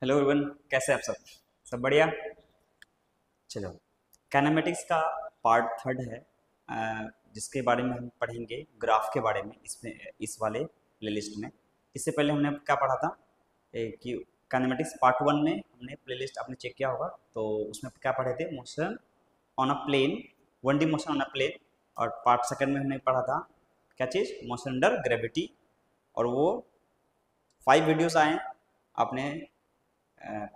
Hello everyone, कैसे हैं आप सब बढ़िया। चलो, काइनेमेटिक्स का पार्ट थर्ड है, जिसके बारे में हम पढ़ेंगे ग्राफ के बारे में इसमें इस वाले प्लेलिस्ट में। इससे पहले हमने क्या पढ़ा था कि काइनेमेटिक्स पार्ट वन में हमने प्लेलिस्ट आपने चेक किया होगा, तो उसमें क्या पढ़े थे, motion on a plane, one D motion on a plane. और पार्ट सेकंड में हमने पढ़ा था क्या चीज़, मोशन अंडर ग्रेविटी। और वो 5 वीडियोस आए हैं, आपने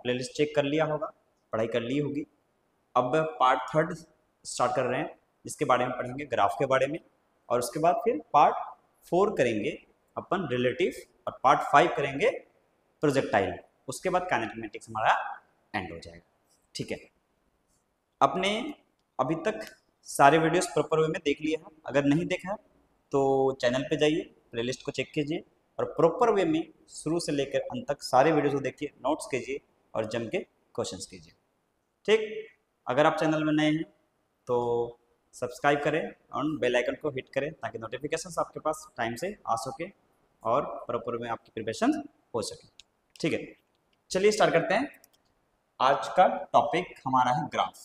प्लेलिस्ट चेक कर लिया होगा, पढ़ाई कर ली होगी। अब पार्ट थर्ड स्टार्ट कर रहे हैं, जिसके बारे में पढ़ेंगे ग्राफ के बारे में। और उसके बाद फिर पार्ट फोर करेंगे अपन रिलेटिव, और पार्ट फाइव करेंगे प्रोजेक्टाइल। उसके बाद काइनेमेटिक्स हमारा एंड हो जाएगा। ठीक है, आपने अभी तक सारे वीडियोस प्रॉपर वे में देख लिए हैं। अगर नहीं देखा है तो चैनल पे जाइए, प्लेलिस्ट को चेक कीजिए और प्रॉपर वे में शुरू से लेकर अंत तक सारे वीडियोस को देखिए, नोट्स कीजिए और जम के क्वेश्चंस कीजिए। ठीक, अगर आप चैनल में नए हैं तो सब्सक्राइब करें और बेल आइकन को हिट करें ताकि नोटिफिकेशंस आपके पास टाइम से आ सके और प्रॉपर में आपकी प्रिपरेशन हो सके। ठीक है, चलिए स्टार्ट करते हैं। आज का टॉपिक हमारा है ग्राफ।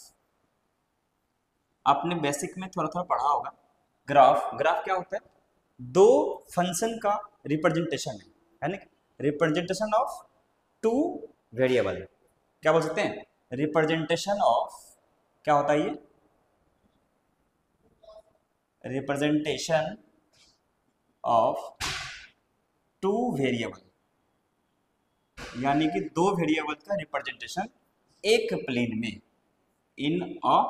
आपने बेसिक में थोड़ा थोड़ा पढ़ा होगा। ग्राफ ग्राफ क्या होता है, दो फंक्शन का रिप्रेजेंटेशन है ना, रिप्रेजेंटेशन ऑफ टू वेरिएबल। क्या बोल सकते हैं, रिप्रेजेंटेशन ऑफ, क्या होता है ये, रिप्रेजेंटेशन ऑफ टू वेरिएबल, यानी कि दो वेरिएबल का रिप्रेजेंटेशन एक प्लेन में, इन अ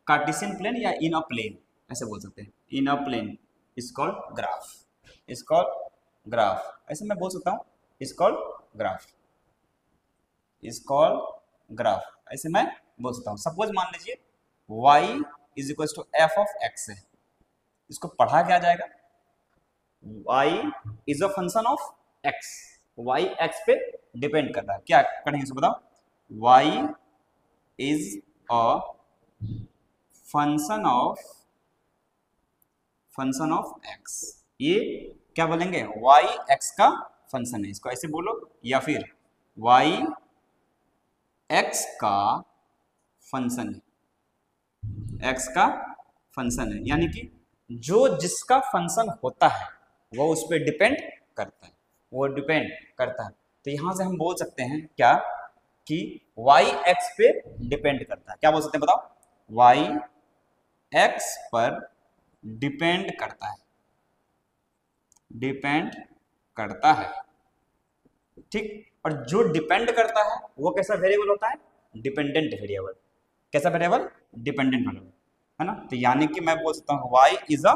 कार्टेशियन प्लेन या इन अ प्लेन, ऐसे बोल सकते हैं। In a plane is called graph, is called graph. ऐसे मैं बोल सकता हूँ, is called graph, is called graph, ऐसे मैं बोल सकता हूँ। सपोज मान लीजिए y is equal to f of x है, इसको पढ़ा क्या जाएगा, y is a function of x, y x पे डिपेंड कर रहा है। क्या पढ़ेंगे इसको बताओ, y is a function of x। ये क्या बोलेंगे, y x का फंक्शन है, इसको ऐसे बोलो, या फिर y x का फंक्शन है, x का फंक्शन है, यानी कि जो जिसका फंक्शन होता है वो उस पर डिपेंड करता है, वो डिपेंड करता है। तो यहां से हम बोल सकते हैं क्या, कि y x पे डिपेंड करता है। क्या बोल सकते हैं बताओ, y x पर डिपेंड करता है, डिपेंड करता है। ठीक, और जो डिपेंड करता है वो कैसा वेरिएबल होता है, डिपेंडेंट वेरिएबल। कैसा वेरिएबल, डिपेंडेंट वेरिएबल, है ना। तो यानी कि मैं बोल सकता हूँ y is a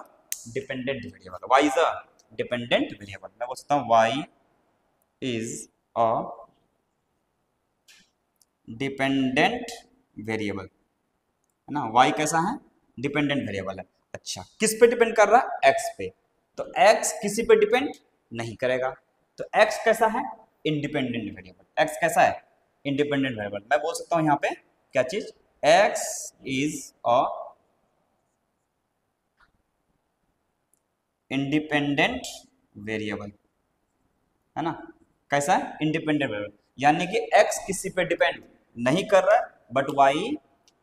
dependent variable, y is a dependent variable. मैं बोल सकता हूँ y is a dependent variable, है ना। y कैसा है, डिपेंडेंट वेरिएबल है। अच्छा, किस पे डिपेंड कर रहा है, x पे। तो x किसी पे डिपेंड नहीं करेगा, तो x कैसा है, इंडिपेंडेंट वेरिएबल। x कैसा है, इंडिपेंडेंट वेरिएबल। मैं बोल सकता हूं यहां पे क्या चीज, x is a independent variable, है ना। कैसा है, इंडिपेंडेंट वेरिएबल, यानी कि x किसी पे डिपेंड नहीं कर रहा है, बट y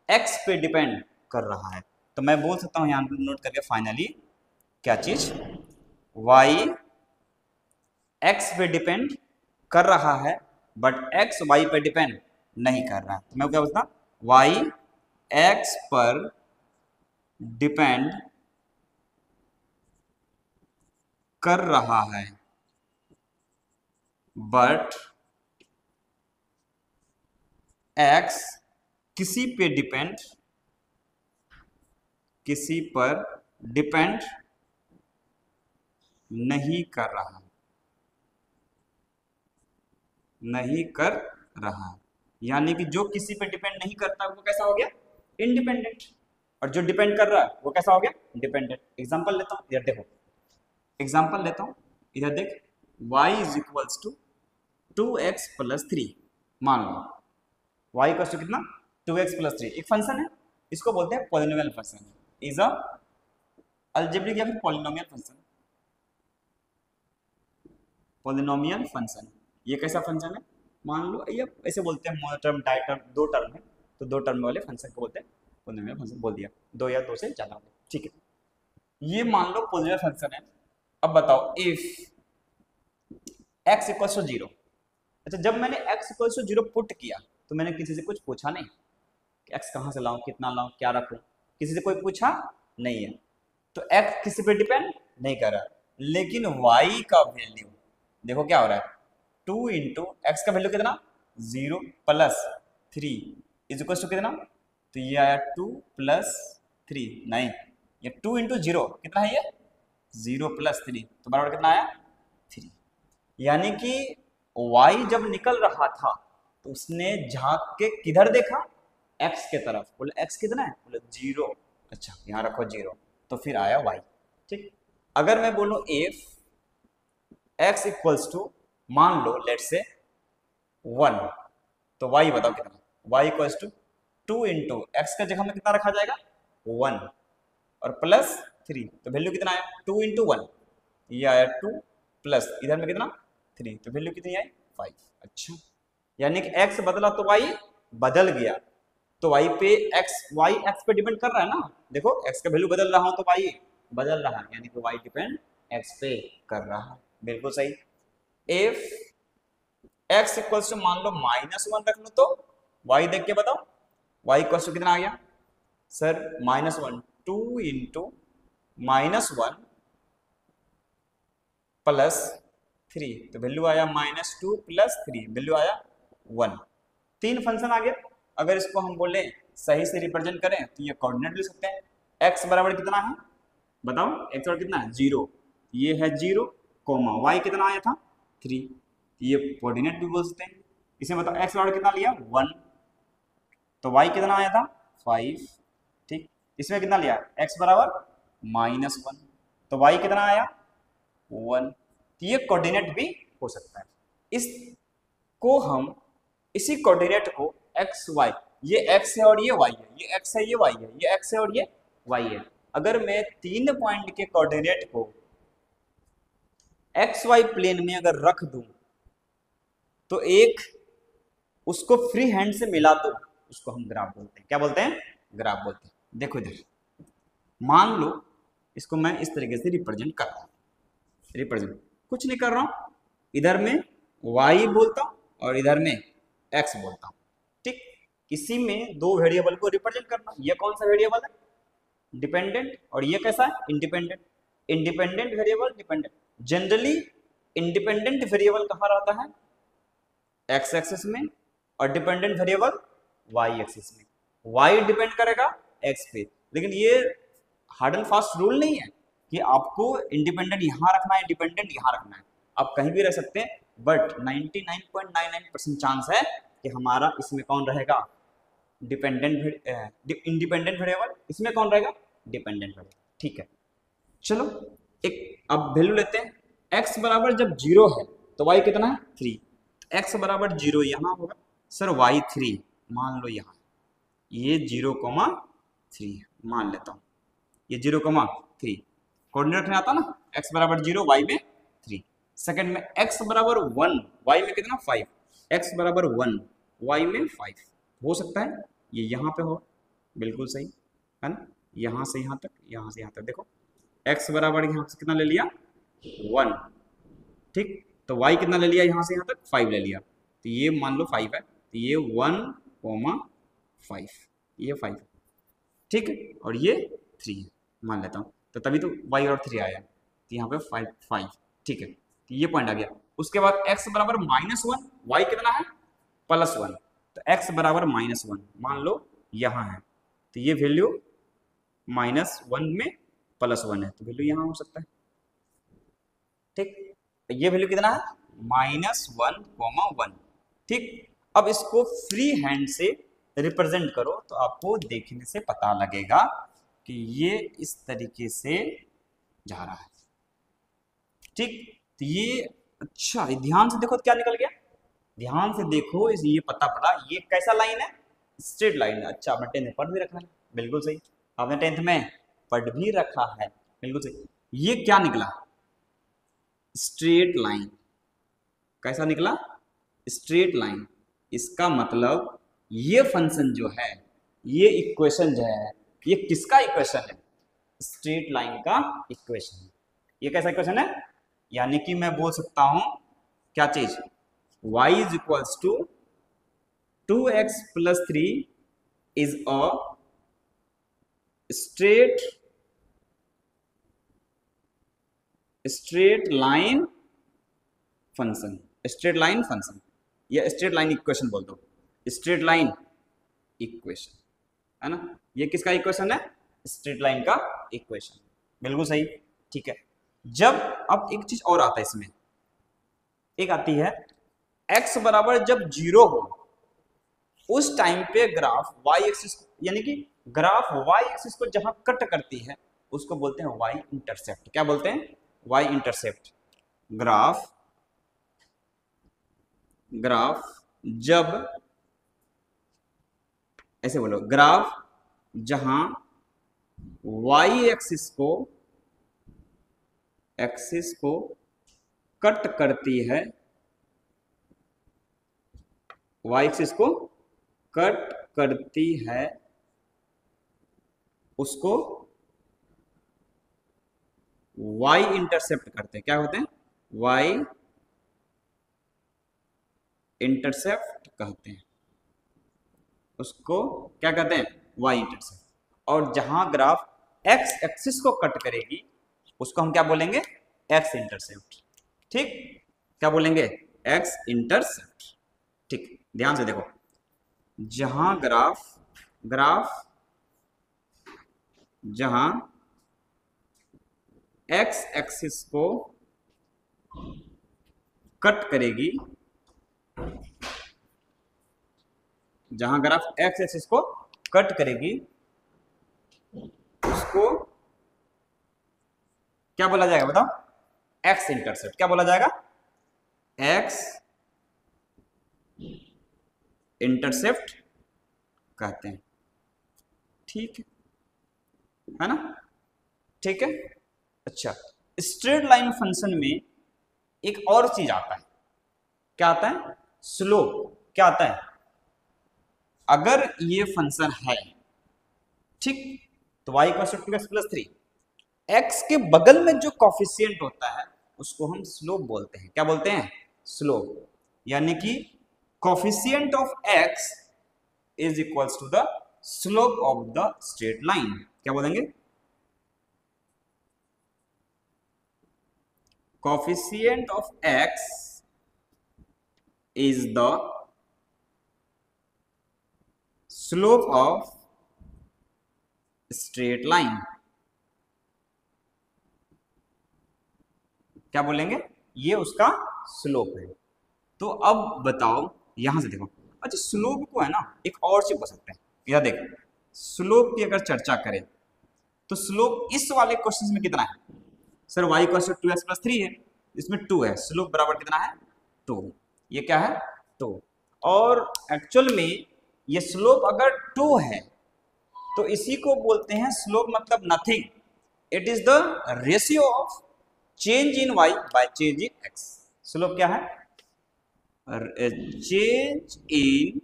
x पे डिपेंड कर रहा है। तो मैं बोल सकता हूं यहां पर नोट करके फाइनली, क्या चीज, y x पे डिपेंड कर रहा है, बट x y पे डिपेंड नहीं कर रहा है। तो मैं क्या बोलता, y x पर डिपेंड कर रहा है, बट x किसी पे डिपेंड, किसी पर डिपेंड नहीं कर रहा, नहीं कर रहा। यानी कि जो किसी पे डिपेंड नहीं करता वो कैसा हो गया, इंडिपेंडेंट। और जो डिपेंड कर रहा है वो कैसा हो गया, डिपेंडेंट। एग्जांपल लेता हूं, इधर देखो, एग्जांपल लेता हूं, इधर देख, y is equals to 2x+3। मान लो y इक्वल्स टू कितना, 2x+3 एक फंक्शन है, इसको बोलते हैं polynomial function, is a algebraic या फिर पॉलिनोमियल फंक्शन, पॉलिनोमियल फंक्शन। ये कैसा फंक्शन है, मान लो ये ऐसे बोलते हैं मोनो टर्म, डाई टर्म, दो टर्म है तो दो टर्म वाले फंक्शन को बोलते हैं पॉलिनोमियल फंक्शन, बोल दिया, दो या दो से ज्यादा हो, ठीक है। ये मान लो पॉलिनोमियल फंक्शन है। अब बताओ इफ x इक्वल टू 0। अच्छा, जब मैंने x इक्वल टू 0 पुट किया तो मैंने किसी से कुछ पूछा नहीं कि x कहाँ से लाऊं, कितना लाऊं, क्या रखूं, किसी से कोई पूछा नहीं है, तो x किसी पे डिपेंड नहीं कर रहा। लेकिन y का वैल्यू देखो क्या हो रहा है, 2 इंटू एक्स का वैल्यू कितना 0 प्लस 3 इज इक्वल टू कितना, तो ये आया 2 प्लस 3, नहीं ये 2 इंटू 0 कितना है, ये 0 प्लस 3 तो बराबर कितना आया 3। यानी कि y जब निकल रहा था तो उसने झांक के किधर देखा, x के तरफ, बोले x कितना है, बोले 0, अच्छा यहाँ रखो 0, तो फिर आया y, ठीक। अगर मैं बोलूं इफ x इक्वल्स टू मान लो लेट से 1, तो y बताओ कितना, y equals to 2 into x का जगह में कितना रखा जाएगा 1 और प्लस 3, तो वैल्यू कितना आया 2 इंटू 1, ये आया 2 प्लस इधर में कितना 3, तो वैल्यू कितनी आई 5। अच्छा, यानी कि x बदला तो y बदल गया, तो y पे x पे डिपेंड कर रहा है ना, देखो x का वैल्यू बदल रहा हूं तो y बदल रहा है, यानी कि y डिपेंड x पे कर रहा है, बिल्कुल सही। इफ x इक्वल्स टू मान लो -1 रख लो तो y देख के बताओ y इक्वल्स टू कितना आ गया सर -1, 2 इंटू -1 प्लस 3, तो वैल्यू आया -2 प्लस 3, वैल्यू आया 1, 3 फंक्शन आ गया। अगर इसको हम बोले सही से रिप्रेजेंट करें तो ये कोऑर्डिनेट ले सकते हैं, x बराबर कितना है बताओ, x बराबर कितना है 0, ये है 0 कोमा y कितना आया था 3, ये कोऑर्डिनेट भी बोल सकते हैं। इसमें बताओ x बराबर कितना लिया 1, तो y कितना आया था 5, ठीक। इसमें कितना लिया x बराबर -1, तो y कितना आया 1, तो ये कोऑर्डिनेट भी हो सकता है। इसको हम इसी कोऑर्डिनेट को x y, ये x है और ये y है, ये x है ये y है, ये x है और ये y है। अगर मैं 3 पॉइंट के कोऑर्डिनेट को एक्स वाई प्लेन में अगर रख दूं तो एक उसको फ्री हैंड से मिला दो, उसको हम ग्राफ बोलते हैं, क्या बोलते हैं ग्राफ बोलते हैं। देखो इधर मान लो इसको मैं इस तरीके से रिप्रेजेंट कर रहा हूं, रिप्रेजेंट कुछ नहीं कर रहा हूं, इधर में y बोलता हूं और इधर में x बोलता हूं, ठीक। इसी में दो वेरिएबल को रिप्रेजेंट करना, ये कौन सा वेरिएबल है डिपेंडेंट और ये कैसा है independent, independent variable dependent. Generally independent variable कहाँ रहता है x एक्सिस में और डिपेंडेंट वेरिएबल y एक्सिस में, y डिपेंड करेगा x पे। लेकिन ये हार्ड एंड फास्ट रूल नहीं है कि आपको इंडिपेंडेंट यहाँ रखना है डिपेंडेंट यहाँ रखना है, आप कहीं भी रह सकते हैं, बट 99.99% चांस है कि हमारा इसमें कौन रहेगा डिपेंडेंट इंडिपेंडेंट वेरिएबल, इसमें कौन रहेगा डिपेंडेंट वेरिएबल, ठीक है। चलो एक अब वैल्यू लेते हैं, x बराबर जब 0 है तो y कितना है 3, x बराबर 0 यहाँ होगा सर y 3, मान लो यहाँ ये 0,3 मान लेता हूँ, ये 0,3 कोऑर्डिनेट रखने आता ना, x बराबर 0 y में 3। सेकंड में x बराबर 1 y में कितना 5, x बराबर 1 y में 5 हो सकता है, ये यहाँ पे हो बिल्कुल सही है ना, यहाँ से यहाँ तक, यहाँ से यहाँ तक देखो x बराबर यहाँ से कितना ले लिया 1, ठीक, तो y कितना ले लिया यहाँ से यहाँ तक 5 ले लिया, तो ये मान लो 5 है, तो ये 1,5 ये 5 ठीक है, और ये 3 है मान लेता हूँ, तो तभी तो y और 3 आया, तो यहाँ पे 5 ठीक है, तो ये पॉइंट आ गया। उसके बाद x बराबर -1 y कितना है +1, तो x बराबर -1 मान लो यहाँ है, तो ये वैल्यू -1 में +1 है, तो वैल्यू यहाँ हो सकता है, ठीक। तो ये वैल्यू कितना है -1,1, ठीक। अब इसको फ्री हैंड से रिप्रेजेंट करो तो आपको देखने से पता लगेगा कि ये इस तरीके से जा रहा है, ठीक। तो ये अच्छा ध्यान से देखो तो क्या निकल गया, ध्यान से देखो ये पता पड़ा ये कैसा लाइन है स्ट्रेट लाइन है। अच्छा आपने 10th में पढ़ भी रखा है, बिल्कुल सही, आपने 10th में पढ़ भी रखा है, बिल्कुल सही। ये क्या निकला स्ट्रेट लाइन, कैसा निकला स्ट्रेट लाइन, इसका मतलब ये फंक्शन जो है, ये इक्वेशन जो है, ये किसका इक्वेशन है? स्ट्रेट लाइन का इक्वेशन है। ये कैसा इक्वेशन है? यानी कि मैं बोल सकता हूं क्या चीज, y is equals to 2x plus 3 is a straight line function, straight line function या स्ट्रेट लाइन इक्वेशन बोल दो, स्ट्रेट लाइन इक्वेशन है ना। ये किसका इक्वेशन है? स्ट्रेट लाइन का इक्वेशन। बिल्कुल सही, ठीक है। जब अब एक चीज और आता है इसमें, एक आती है x बराबर जब 0 हो उस टाइम पे ग्राफ y एक्सिस, यानी कि ग्राफ y एक्सिस को जहां कट करती है उसको बोलते हैं y इंटरसेप्ट। क्या बोलते हैं? y intercept. ग्राफ जब, ऐसे बोलो, ग्राफ जहां y एक्सिस को कट करती है, y एक्सिस को कट करती है, उसको y इंटरसेप्ट करते हैं। क्या होते हैं? y इंटरसेप्ट कहते हैं, उसको क्या कहते हैं? y intercept. और जहां ग्राफ x एक्सिस को कट करेगी उसको हम क्या बोलेंगे? x intercept. ठीक, क्या बोलेंगे? x intercept. ठीक, ध्यान से देखो, जहां जहां x एक्सिस को कट करेगी, जहां ग्राफ x एक्सिस को कट करेगी उसको क्या बोला जाएगा? बताओ, x इंटरसेप्ट। क्या बोला जाएगा? x इंटरसेप्ट कहते हैं। ठीक है ना? ठीक है। अच्छा, स्ट्रेट लाइन फंक्शन में एक और चीज आता है। क्या आता है? स्लोप। क्या आता है? अगर ये फंक्शन है, ठीक, तो y equal to 2x plus 3, x के बगल में जो कॉफिशिएंट होता है उसको हम स्लोप बोलते हैं। क्या बोलते हैं? स्लोप। यानी कि coefficient of x is equals to the slope of the straight line. क्या बोलेंगे? coefficient of x is the slope of straight line। क्या बोलेंगे? ये उसका स्लोप है। तो अब बताओ, यहां से देखो, अच्छा स्लोप को है ना एक और चीज बता सकते हैं। यह देख, स्लोप की अगर चर्चा करें तो स्लोप इस वाले क्वेश्चन में कितना है? Sir y equal to 2x plus 3 है, इसमें 2 है, स्लोप बराबर कितना है? 2। ये क्या है? 2। और एक्चुअल में ये स्लोप अगर 2 है तो इसी को बोलते हैं स्लोप, मतलब nothing, it is the ratio of change in y by change in x। Slope क्या है? चेंज इन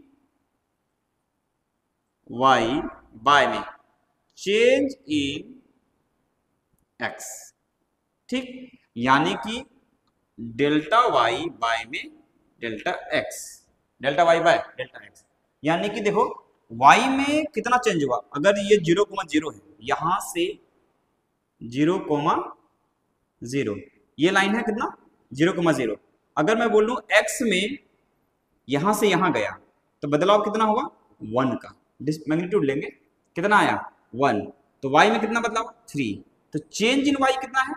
y बाय में चेंज इन x। ठीक, यानी कि डेल्टा y बाय में delta x, delta y by delta x। यानी कि देखो y में कितना चेंज हुआ, अगर ये 0,0 है, यहां से 0,0, ये लाइन है कितना? 0,0। अगर मैं बोलूं x में यहां से यहां गया तो बदलाव कितना होगा? 1 का मैग्नीट्यूड लेंगे, कितना आया? 1। तो y में कितना बदलाव? 3। तो चेंज इन y कितना है?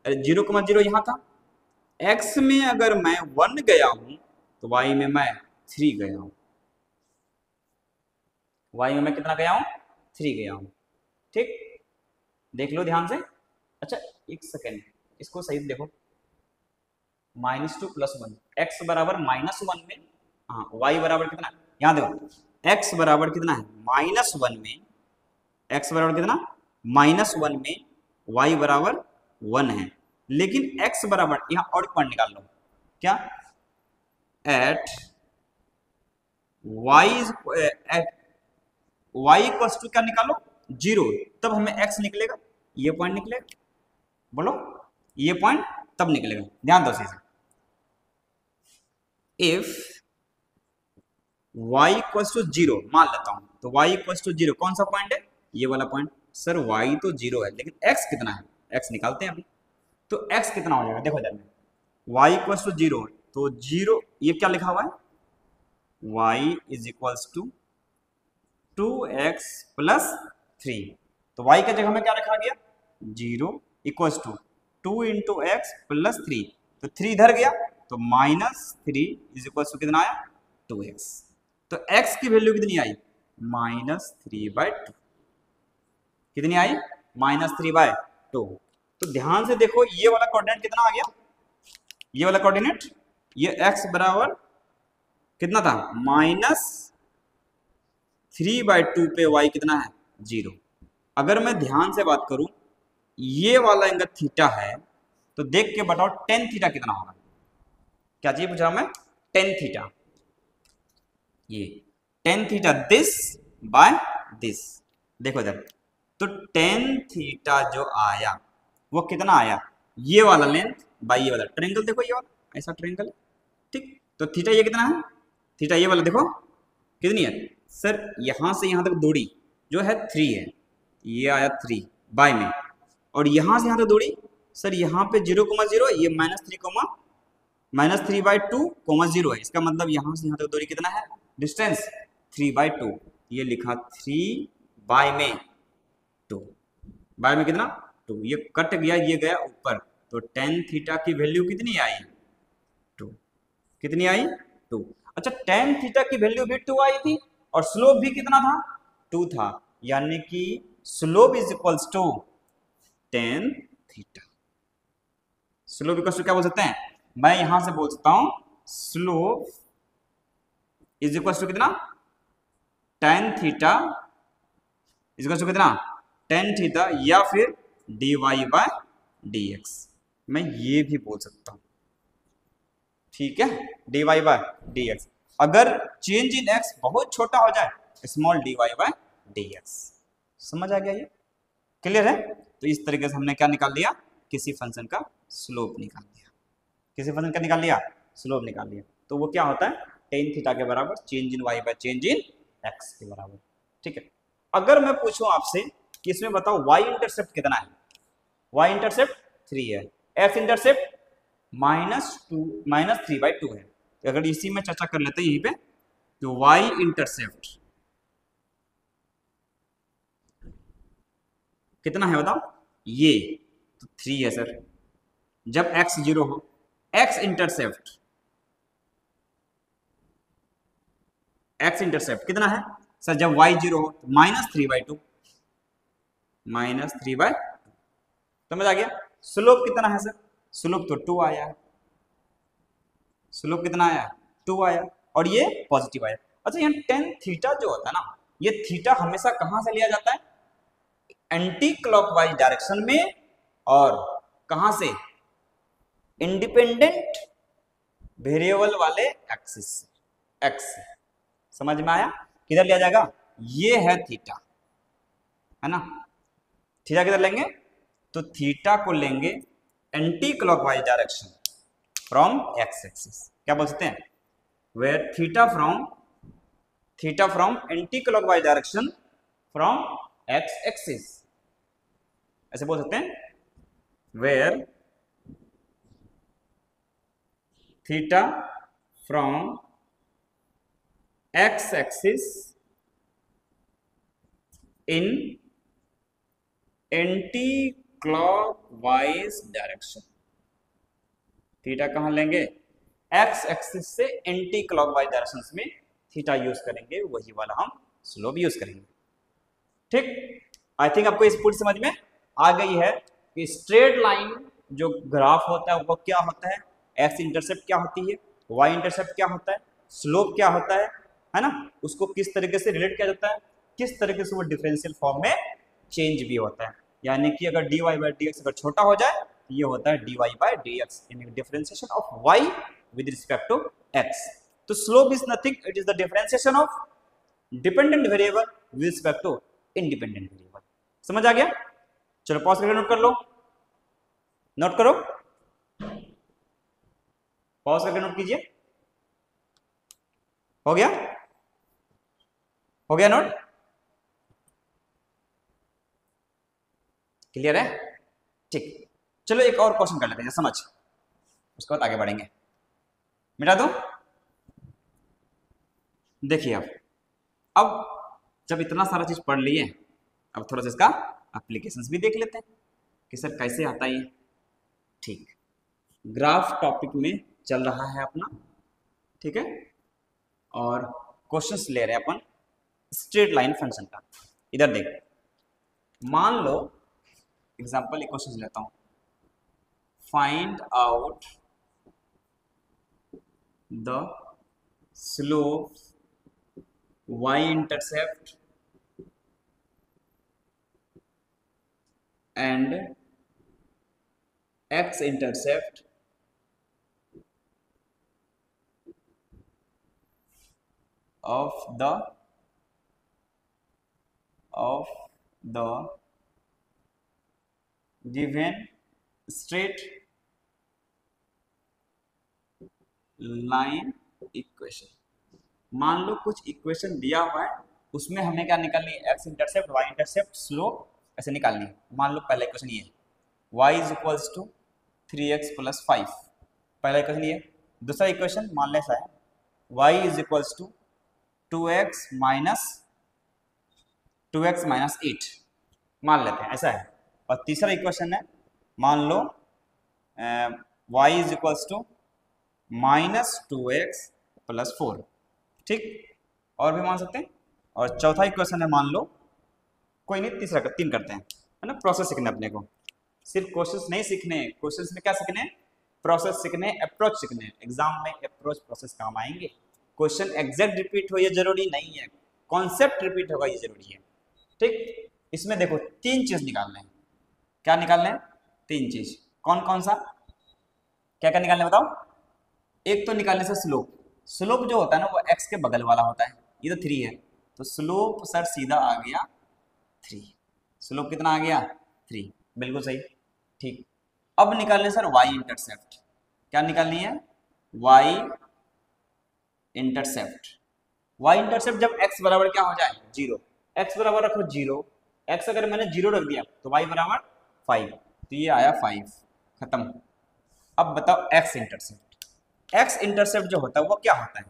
0,0 यहां था, x में अगर मैं 1 गया हूं तो y में मैं 3 गया हूं। y में मैं कितना गया हूं? 3 गया हूं। ठीक, देख लो ध्यान से। अच्छा एक सेकेंड, इसको सही देखो, -2 + 1, x बराबर -1 में, हाँ y बराबर कितना है? यहाँ देखो, x बराबर कितना है? -1 में, x बराबर कितना? -1 में y बराबर 1 है। लेकिन x बराबर, यहाँ और पॉइंट निकाल लो, क्या? At y is y equal to क्या निकालो, 0, तब हमें एक्स निकलेगा, ये पॉइंट निकलेगा, बोलो ये पॉइंट तब निकलेगा, ध्यान दो इसे। इफ y इक्वल टू 0 मान लेता हूं, तो y इक्वल टू 0 कौन सा पॉइंट है, ये वाला पॉइंट। सर y तो 0 है लेकिन x कितना है, x निकालते हैं अभी। तो x कितना हो जाएगा, देखो जरा y इक्वल टू 0, तो 0 ये क्या लिखा हुआ है, y is equal to 2x plus 3, तो y का जगह में क्या रखा गया, 0 equal to 2 into x plus 3, तो 3 इधर गया, तो -3 इज इक्वल टू कितना आया, 2x। तो x की वैल्यू कितनी आई, -3/2, कितनी आई, -3/2। तो ध्यान से देखो ये वाला कोऑर्डिनेट कितना आ गया, ये वाला कोऑर्डिनेट, ये x बराबर कितना था, -3/2 पे y कितना है, 0। अगर मैं ध्यान से बात करूं, ये वाला एंगल थीटा है, तो देख के बताओ टेन थीटा कितना होगा, क्या चीज पूछ रहा हूं मैं, टेन थीटा, ये tan theta this by this, देखो इधर, तो टेन थीटा जो आया वो कितना आया, ये वाला लेंथ बाय ये वाला ट्रायंगल, देखो ये वाला ऐसा ट्रायंगल है, ठीक। तो थीटा ये कितना है, थीटा ये वाला देखो कितनी है, सर यहां से यहां तक दूरी जो है 3 है, ये आया 3 बाय में, और यहां से यहां तक दूरी, सर यहाँ पे 0,0, ये -3/2, 0 है, इसका मतलब यहां से यहां तक दूरी कितना है, डिस्टेंस 3/2, ये लिखा 3 बाय में 2, बाय में कितना 2, ये कट गया, ये गया ऊपर, तो टेन थीटा की वैल्यू कितनी आई, 2, कितनी आई, 2। अच्छा टेन थीटा की वैल्यू भी 2 आई थी, और स्लोप भी कितना था, 2 था, यानी कि slope is equals to tan theta. Slope equals to क्या बोल सकते हैं, मैं यहां से बोल सकता हूं स्लोप इज इक्वल्स टू कितना, tan theta is equals to कितना, टेन थीटा, या फिर dy/dx, मैं ये भी बोल सकता हूं, ठीक है, dy/dx। अगर चेंज इन x बहुत छोटा हो जाए, स्मॉल dy/dx, समझ आ गया, ये क्लियर है। तो इस तरीके से हमने क्या निकाल लिया, किसी फंक्शन का स्लोप निकाल लिया, किसी फंक्शन का निकाल लिया, स्लोप निकाल लिया। तो वो क्या होता है, टेन थीटा के बराबर change in y by change in x के बराबर, ठीक है। अगर मैं पूछूं आपसे कि इसमें बताओ y इंटरसेप्ट कितना है, y इंटरसेप्ट 3 है, x इंटरसेप्ट -3/2 है, तो अगर इसी में चर्चा कर लेते हैं यहीं पे, तो y इंटरसेप्ट कितना है बताओ, ये तो 3 है सर, जब x 0 हो, x इंटरसेप्ट कितना है सर, जब y 0 हो, -3/2, समझ आ गया। स्लोप कितना है सर, स्लोप तो 2 आया है, स्लोप कितना आया, 2 आया, और ये पॉजिटिव आया। अच्छा यहाँ टेन थीटा जो होता है ना, ये थीटा हमेशा कहां से लिया जाता है, एंटी क्लॉकवाइज डायरेक्शन में, और कहां से, इंडिपेंडेंट वेरिएबल वाले एक्सिस से, एक्स से, समझ में आया, किधर लिया जाएगा, ये है थीटा, है ना, थीटा किधर लेंगे, तो थीटा को लेंगे anti clockwise direction from x axis, क्या बोल सकते हैं, where theta from anti clockwise direction from x axis, ऐसे बोल सकते हैं, where theta from x axis in anti clockwise direction, theta कहां लेंगे, एक्स एक्सिस से एंटी क्लॉकवाइज डायरेक्शन में थीटा यूज करेंगे, वही वाला हम स्लोप यूज करेंगे, ठीक। आई थिंक आपको इस पूरी समझ में आ गई है कि स्ट्रेट लाइन जो ग्राफ होता है वो क्या होता है, एक्स इंटरसेप्ट क्या होती है, वाई इंटरसेप्ट क्या होता है, स्लोप क्या होता है ना, उसको किस तरीके से रिलेट किया जाता है, किस तरीके से वो डिफरेंशियल फॉर्म में चेंज भी होता है, यानी कि अगर dy/dx अगर छोटा हो जाए तो ये होता है dy/dx, यानी differentiation of y with respect to x। तो slope is nothing, it is the differentiation of dependent variable with respect to independent variable. समझ आ गया? चलो पॉज करके नोट कर लो, नोट करो, पॉज करके नोट कीजिए। हो गया? हो गया नोट? क्लियर है? ठीक, चलो एक और क्वेश्चन कर लेते हैं समझ, उसके बाद आगे बढ़ेंगे। मिटा दो। देखिए अब जब इतना सारा चीज पढ़ लिए, अब थोड़ा सा इसका एप्लीकेशंस भी देख लेते हैं कि सर कैसे आता है। ठीक, ग्राफ टॉपिक में चल रहा है अपना, ठीक है, और क्वेश्चंस ले रहे हैं अपन स्ट्रेट लाइन फंक्शन का। इधर देख, मान लो एग्जांपल एक क्वेश्चन लेता हूं, find out the slope y intercept and x intercept of the given straight line equation। मान लो कुछ इक्वेशन दिया हुआ है, उसमें हमें क्या निकालनी है, x intercept, y intercept, slope ऐसे निकालनी है। मान लो पहला इक्वेशन ये है, y is equals to 3x plus 5, पहला इक्वेशन ये। दूसरा इक्वेशन मान ले ऐसा है, y is equals to 2x minus 8 मान लेते हैं, ऐसा है। और तीसरा इक्वेशन है, मान लो y is equals to minus 2x plus 4, ठीक, और भी मान सकते हैं। और चौथा इक्वेशन है, मान लो कोई नहीं, तीसरा तीन करते हैं, है ना। प्रोसेस सीखना अपने को, सिर्फ क्वेश्चंस नहीं सीखने, क्वेश्चंस में क्या सीखने, प्रोसेस सीखने, अप्रोच सीखने। एग्जाम में अप्रोच प्रोसेस काम आएंगे। क्वेश्चन एग्जैक्ट रिपीट हो ये जरूरी नहीं है, कॉन्सेप्ट रिपीट होगा ये जरूरी है, ठीक। इसमें देखो तीन चीज निकालने हैं। क्या निकालने हैं? तीन चीज। कौन कौन सा, क्या क्या निकालने बताओ? एक तो निकालने से स्लोप, स्लोप जो होता है ना वो x के बगल वाला होता है, ये तो 3 है, तो स्लोप सर सीधा आ गया 3। स्लोप कितना आ गया? 3, बिल्कुल सही, ठीक। अब निकालने सर y इंटरसेप्ट। क्या निकालनी है? y intercept. y इंटरसेप्ट जब x बराबर क्या हो जाए? 0, x बराबर रखो 0, x अगर मैंने 0 रख दिया तो y बराबर 5, तो ये आया 5, खत्म। अब बताओ x इंटरसेप्ट। x इंटरसेप्ट जो होता है वो क्या होता है?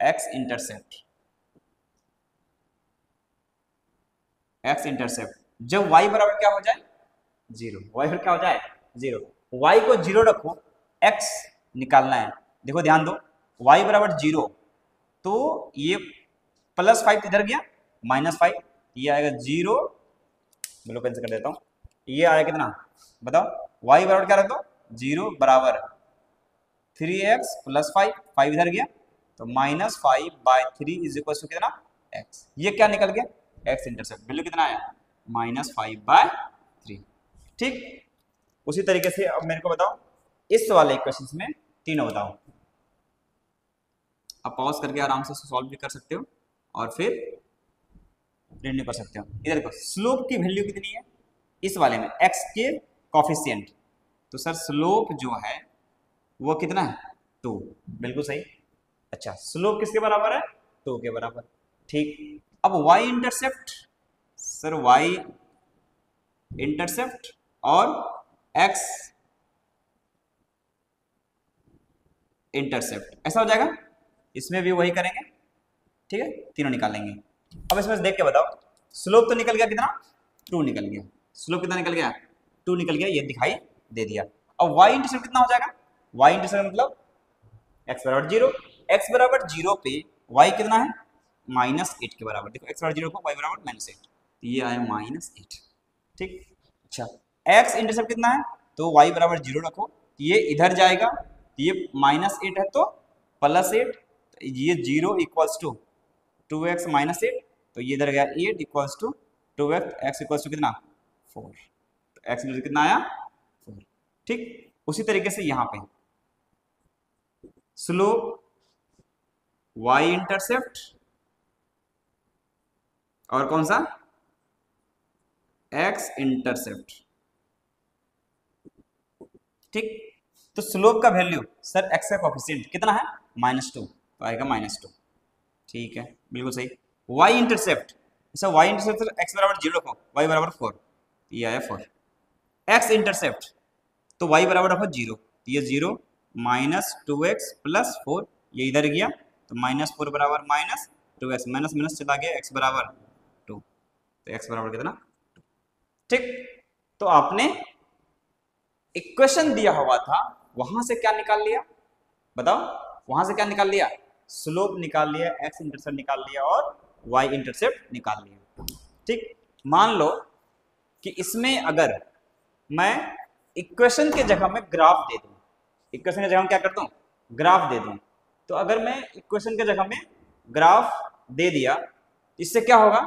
x इंटरसेप्ट जब y बराबर क्या हो जाए? 0, y बराबर क्या हो जाए? 0, y को 0 रखो, x निकालना है। देखो ध्यान दो, y बराबर 0, तो ये प्लस 5 इधर गया, माइनस 5, ये आएगा 0, बोलो कैंसिल कर देता हूँ, ये आएगा कितना बताओ? y बराबर क्या रख दो? 0 बराबर 3x प्लस 5, 5 इधर गया, तो माइनस 5/3 इज इक्वल टू कितना? x। ये क्या निकल गया? x इंटरसेप्ट वैल्यू कितना आया? -5/3, ठीक। उसी तरीके से अब मेरे को बताओ इस वाले इक्वेशंस में तीनों बताओ। आप पॉज करके आराम से सॉल्व भी कर सकते हो और फिर रिन्यू कर सकते हो। इधर देखो स्लोप की वैल्यू कितनी है इस वाले में? x के कॉफिशिएंट, तो सर स्लोप जो है वो कितना है? 2, बिल्कुल सही। अच्छा, स्लोप किसके बराबर है? 2 के बराबर, ठीक। अब y intercept, sir y intercept और x इंटरसेप्ट, ऐसा हो जाएगा। इसमें भी वही करेंगे, ठीक है, तीनों निकालेंगे। अब इसमें से देख के बताओ, स्लोप तो निकल गया कितना? 2 निकल गया। स्लोप कितना निकल गया? 2 निकल गया, ये दिखाई दे दिया। अब y इंटरसेप्ट कितना हो जाएगा? y इंटरसेप्ट मतलब x बराबर 0, x बराबर 0 पे y कितना है? -8 के बराबर। देखो x बराबर 0 को y बराबर -8, तो ये आया -8, ठीक। अच्छा, x इंटरसेप्ट कितना है? तो y बराबर 0 रखो, ये इधर जाएगा, ये -8 है तो +8, तो ये 0 इक्वल्स टू 2x -8, तो ये इधर गया 8 equals to 2x, x equals to कितना? 4, तो x कितना आया? 4, ठीक। उसी तरीके से यहाँ पे स्लोप वाई इंटरसेप्ट और कौन सा एक्स इंटरसेप्ट। ठीक, तो स्लोप का वैल्यू सर एक्स का कोफिशिएंट कितना है -2, तो आएगा -2। ठीक है, बिल्कुल सही। वाई इंटरसेप्ट, अच्छा वाई इंटरसेप्ट एक्स बराबर 0 रखो, वाई बराबर 4, ये आया 4। एक्स इंटरसेप्ट तो वाई बराबर रखो 0, ये 0 -2x + 4, ये इधर गया तो -4 बराबर -2x, माइनस माइनस चला गया, x बराबर 2, तो x बराबर कितना। ठीक, तो आपने इक्वेशन दिया हुआ था वहां से क्या निकाल लिया बताओ, वहां से क्या निकाल लिया, स्लोप निकाल लिया, एक्स इंटरसेप्ट निकाल लिया और वाई इंटरसेप्ट निकाल लिया। ठीक, मान लो कि इसमें अगर मैं इक्वेशन के जगह में ग्राफ दे दूं, इक्वेशन की जगह में क्या करता हूँ, ग्राफ दे दूं, तो अगर मैं इक्वेशन की जगह में ग्राफ दे दिया, इससे क्या होगा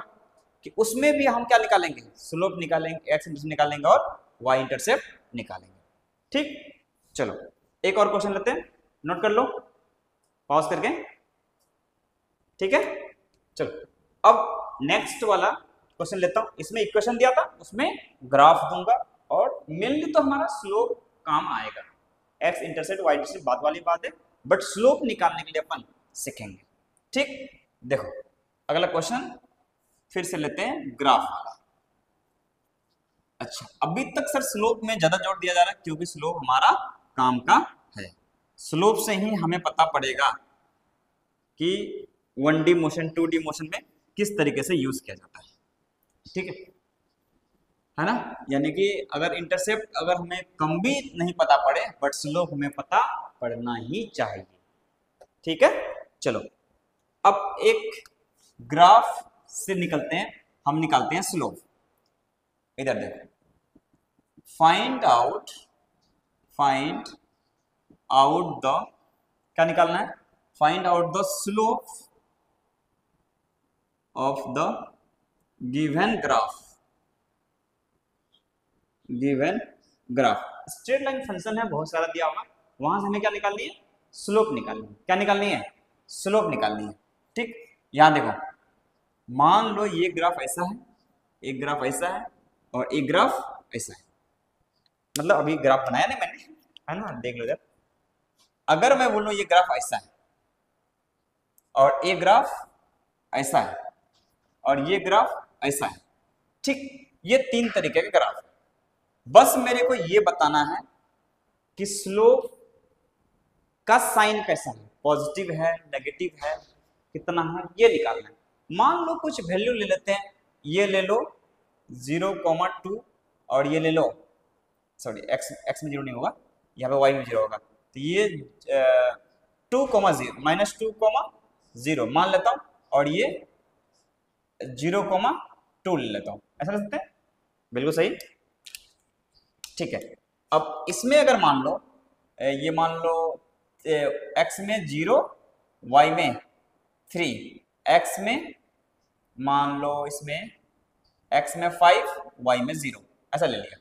कि उसमें भी हम क्या निकालेंगे, स्लोप निकालेंगे, एक्स इंटरसेप्ट निकालेंगे और वाई इंटरसेप्ट निकालेंगे। ठीक, चलो एक और क्वेश्चन लेते हैं, नोट कर लो पॉज करके। ठीक है, चलो अब नेक्स्ट वाला क्वेश्चन लेता हूं, इसमें इक्वेशन दिया था उसमें ग्राफ दूंगा और मेनली तो हमारा स्लोप काम आएगा, एक्स इंटरसेप्ट वाई इंटरसेप्ट बात वाली बात है, बट स्लोप निकालने के लिए अपन सीखेंगे। ठीक, देखो अगला क्वेश्चन फिर से लेते हैं ग्राफ वाला। अच्छा, अभी तक सर स्लोप में ज्यादा जोर दिया जा रहा है क्योंकि स्लोप हमारा काम का है, स्लोप से ही हमें पता पड़ेगा कि 1D मोशन 2D मोशन में किस तरीके से यूज किया जाता है। ठीक है ना, यानी कि अगर इंटरसेप्ट अगर हमें कम भी नहीं पता पड़े बट स्लोप हमें पता पड़ना ही चाहिए। ठीक है, चलो अब एक ग्राफ से निकलते हैं, हम निकालते हैं स्लोप। इधर देखो, फाइंड आउट द, क्या निकालना है, find out the slope of the given graph. Straight line function है, बहुत सारा दिया होगा, वहां से हमें क्या निकालनी है, स्लोप निकालनी है। क्या निकालनी है, स्लोप निकालनी है। ठीक, यहां देखो, मान लो ये ग्राफ ऐसा है, एक ग्राफ ऐसा है और एक ग्राफ ऐसा है, मतलब अभी ग्राफ बनाया नहीं मैंने, है ना, देख लो इधर। अगर मैं बोलूं ये ग्राफ ऐसा है और ये ग्राफ ऐसा है और ये ग्राफ ऐसा है, ठीक, ये 3 तरीके के ग्राफ है। बस मेरे को ये बताना है कि स्लोप का साइन कैसा है, पॉजिटिव है, नेगेटिव है, कितना है, ये निकालना है। मान लो कुछ वैल्यू ले लेते हैं, ये ले लो 0,2 और ये ले लो, सॉरी एक्स में 0 नहीं होगा, यहाँ पे वाई में 0 होगा, तो ये 2,0 -2,0 मान लेता हूँ और ये 0,2 ले लेता हूँ, ऐसा ले सकते हैं, बिल्कुल सही। ठीक है, अब इसमें अगर मान लो ये मान लो x में 0 y में 3, x में मान लो इसमें x में 5 y में 0, ऐसा ले लिया,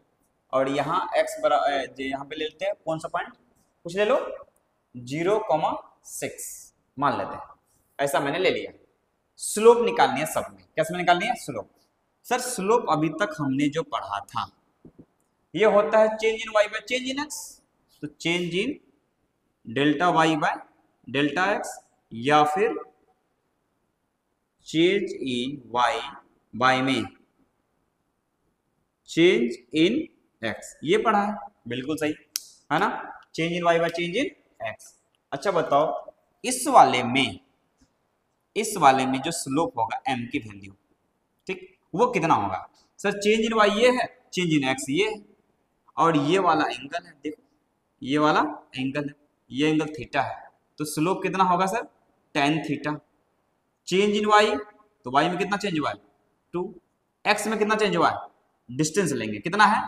और यहाँ x बराबर यहाँ पे ले लेते हैं कौन सा पॉइंट, कुछ ले लो 0,6 मान लेते हैं, ऐसा मैंने ले लिया। स्लोप निकालनी है सब में, कैसे में निकालनी है स्लोप। सर स्लोप अभी तक हमने जो पढ़ा था ये होता है change in y by change in x, तो change in delta y by delta x या फिर चेंज इन y बाय में चेंज इन x, ये पढ़ा है, बिल्कुल सही है ना, change in y by change in x। अच्छा बताओ इस वाले में जो स्लोप होगा m की वैल्यू, ठीक, वो कितना होगा। सर चेंज इन y ये है, चेंज इन x ये है, और ये वाला एंगल है, देखो ये वाला एंगल है, ये एंगल थीटा है, तो स्लोप कितना होगा sir tan theta. Change in y, तो y में कितना चेंज हुआ है 2, x में कितना चेंज हुआ है, डिस्टेंस लेंगे कितना है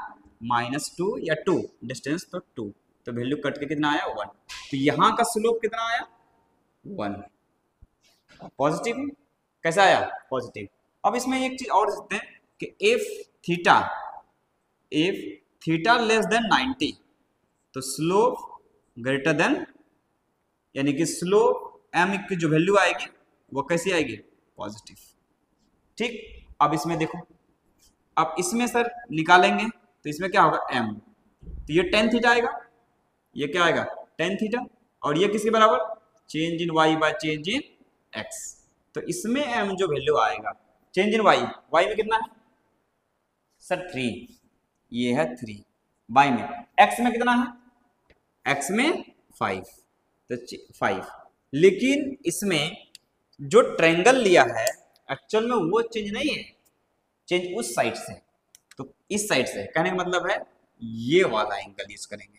-2 या 2 डिस्टेंस, तो 2, तो वैल्यू कट के कितना आया 1, तो यहाँ का स्लोप कितना आया 1, पॉजिटिव। कैसा आया पॉजिटिव। अब इसमें एक चीज और देखते हैं कि if थीटा लेस देन 90 तो स्लोप ग्रेटर देन, यानी कि स्लोप m की जो वैल्यू आएगी वो कैसी आएगी, पॉजिटिव। ठीक, अब इसमें देखो, अब इसमें सर निकालेंगे तो इसमें क्या होगा, m, तो ये tan थीटा आएगा, ये क्या आएगा, tan थीटा, और ये किसके बराबर, change in y by change in x। तो इसमें m जो वैल्यू आएगा, चेंज इन y में कितना है सर 3, ये है 3, y में, x में कितना है, x में 5, तो 5, लेकिन इसमें जो ट्रायंगल लिया है एक्चुअल में वो चेंज नहीं है, चेंज उस साइड से, तो इस साइड से, कहने का मतलब है ये वाला एंगल यूज करेंगे,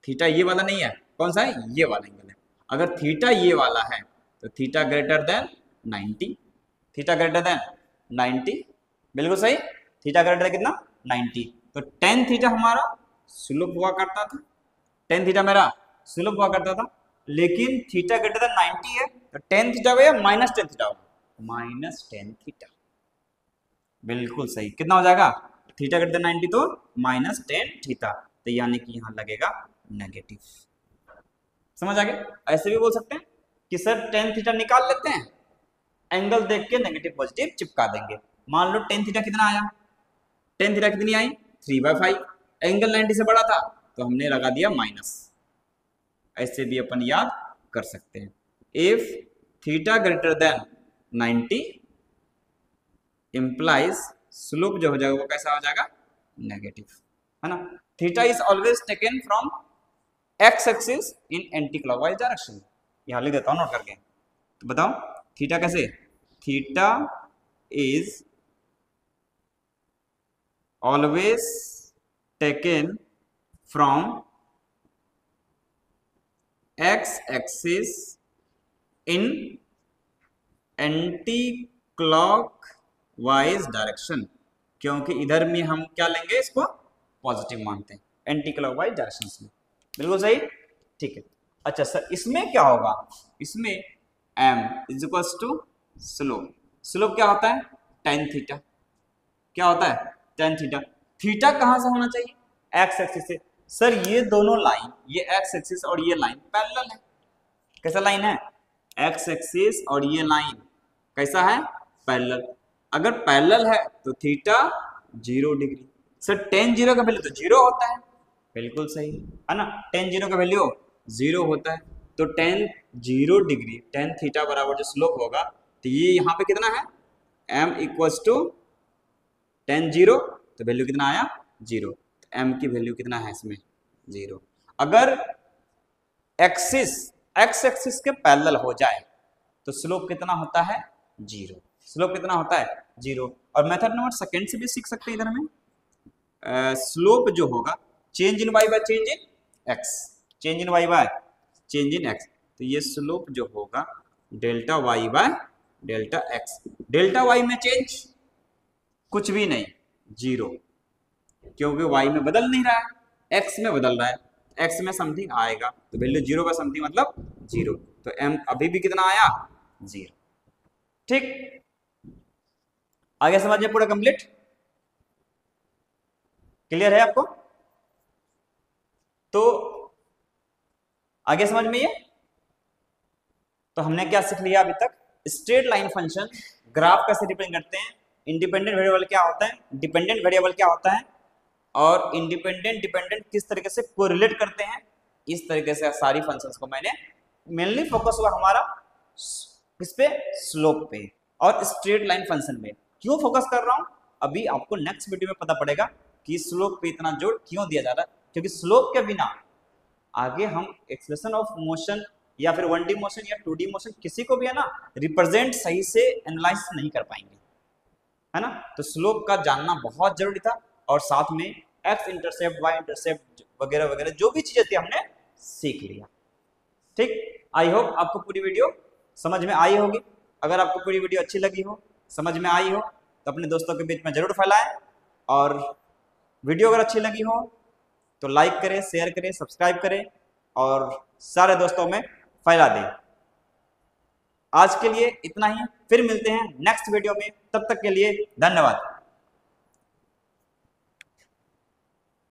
थीटा ये वाला नहीं है, कौन सा है, ये वाला एंगल है। अगर थीटा ये वाला है तो theta greater than 90, theta greater than 90, बिल्कुल सही, थीटा ग्रेटर कितना 90, तो tan थीटा हमारा स्लोप हुआ करता था, tan थीटा मेरा स्लोप हुआ करता था, लेकिन थीटा ग्रेटर देन 90 है तो tan थीटा होगा माइनस tan थीटा होगा, माइनस tan थीटा, बिल्कुल सही, कितना हो जाएगा, थीटा ग्रेटर देन 90 तो माइनस tan थीटा, तो यानी कि यहाँ लगेगा नेगेटिव। समझ आ गया, ऐसे भी बोल सकते हैं कि सर tan थीटा निकाल लेते हैं, एंगल देख के नेगेटिव पॉजिटिव चिपका देंगे। मान लो tan थीटा कितना आया, tan थीटा कितनी आई 3/5, एंगल 90 से बड़ा था तो हमने लगा दिया माइनस, ऐसे भी अपन याद कर सकते हैं। If theta greater than 90 implies slope जो हो जाएगा वो कैसा हो जाएगा, नेगेटिव, है ना। Theta is always taken from x axis in anti clockwise direction, यहां लिख देता हूं नोट करके, तो बताओ थीटा कैसे, theta is always taken from x axis in anti clockwise direction, क्योंकि इधर में हम क्या लेंगे, इसको पॉजिटिव मानते हैं एंटी क्लॉकवाइज डायरेक्शन में, बिल्कुल सही, ठीक है। अच्छा सर इसमें क्या होगा, इसमें m is equals to slope, slope क्या होता है tan थीटा, क्या होता है tan थीटा, थीटा कहां से होना चाहिए, एक्स एक्सिस से। सर ये दोनों लाइन, ये एक्स एक्सिस और ये लाइन पैरेलल है, कैसा लाइन है, एक्स एक्सिस और ये लाइन कैसा है, पैरेलल, अगर पैरेलल है तो थीटा 0 डिग्री, सर tan 0 का वैल्यू तो 0 होता है, बिल्कुल सही है ना, tan 0 का वैल्यू 0 होता है, तो tan 0 डिग्री tan थीटा बराबर जो स्लोप होगा, तो ये यहाँ पे कितना है, m इक्वल्स टू tan 0, तो वैल्यू कितना आया 0, तो m की वैल्यू कितना है इसमें 0। अगर एक्सिस एक्स एक्सिस के पैरेलल हो जाए तो स्लोप कितना होता है 0, स्लोप कितना होता है 0। और मेथड नंबर सेकेंड से भी सीख सकते हैं, इधर में स्लोप जो होगा change in y by change in x, change in y by change in x, तो ये स्लोप जो होगा delta y by delta x, delta y में चेंज कुछ भी नहीं 0, क्योंकि y में बदल नहीं रहा है, x में बदल रहा है, x में समथिंग आएगा तो वैल्यू 0 का समथिंग मतलब 0, तो m अभी भी कितना आया 0। ठीक, आगे समझिए पूरा कंप्लीट, क्लियर है आपको, तो आगे समझ में ये, तो हमने क्या सीख लिया अभी तक, स्ट्रेट लाइन फंक्शन ग्राफ कैसे रिप्रेजेंट करते हैं, इंडिपेंडेंट वेरिएबल क्या होता है, डिपेंडेंट वेरिएबल क्या होता है, और इंडिपेंडेंट डिपेंडेंट किस तरीके से कोरिलेट करते हैं, इस तरीके से सारी फंक्शंस को मैंने मेनली फोकस हुआ हमारा किस पे, स्लोप पे और स्ट्रेट लाइन फंक्शन में। क्यों फोकस कर रहा हूं, अभी आपको नेक्स्ट वीडियो में पता पड़ेगा कि स्लोप पे इतना जोर क्यों दिया जा रहा है, क्योंकि स्लोप के बिना आगे हम एक्सप्रेशन ऑफ मोशन या फिर 1D मोशन या 2D मोशन किसी को भी है ना रिप्रेजेंट सही से एनालाइज नहीं कर पाएंगे, है ना। तो स्लोप का जानना बहुत जरूरी था, और साथ में एक्स इंटरसेप्ट वाई इंटरसेप्ट वगैरह वगैरह जो भी चीजें थी हमने सीख लिया। ठीक, आई होप आपको पूरी वीडियो समझ में आई होगी। अगर आपको पूरी वीडियो अच्छी लगी हो, समझ में आई हो, तो अपने दोस्तों के बीच में जरूर फैलाएं, और वीडियो अगर अच्छी लगी हो तो लाइक करें, शेयर करें, सब्सक्राइब करें और सारे दोस्तों में फैला दें। आज के लिए इतना ही, फिर मिलते हैं नेक्स्ट वीडियो में, तब तक के लिए धन्यवाद।